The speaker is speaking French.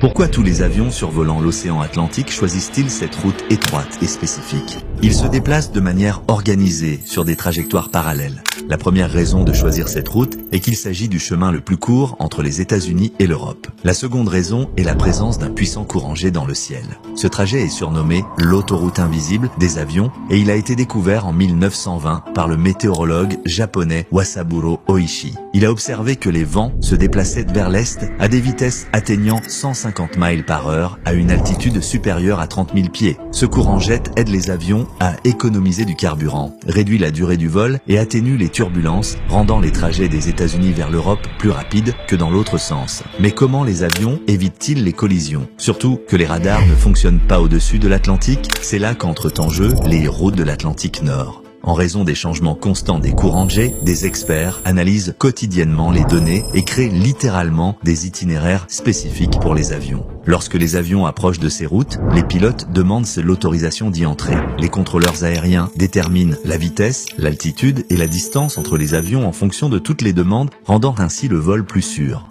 Pourquoi tous les avions survolant l'océan Atlantique choisissent-ils cette route étroite et spécifique? Ils se déplacent de manière organisée sur des trajectoires parallèles. La première raison de choisir cette route est qu'il s'agit du chemin le plus court entre les États-Unis et l'Europe. La seconde raison est la présence d'un puissant courant jet dans le ciel. Ce trajet est surnommé l'autoroute invisible des avions et il a été découvert en 1920 par le météorologue japonais Wasaburo Oishi. Il a observé que les vents se déplaçaient vers l'est à des vitesses atteignant 150 miles par heure à une altitude supérieure à 30 000 pieds. Ce courant jet aide les avions à économiser du carburant, réduit la durée du vol et atténue les turbulences, rendant les trajets des États-Unis vers l'Europe plus rapides que dans l'autre sens. Mais comment les avions évitent-ils les collisions? Surtout que les radars ne fonctionnent pas au-dessus de l'Atlantique, c'est là qu'entrent en jeu les routes de l'Atlantique Nord. En raison des changements constants des courants de jet, des experts analysent quotidiennement les données et créent littéralement des itinéraires spécifiques pour les avions. Lorsque les avions approchent de ces routes, les pilotes demandent l'autorisation d'y entrer. Les contrôleurs aériens déterminent la vitesse, l'altitude et la distance entre les avions en fonction de toutes les demandes, rendant ainsi le vol plus sûr.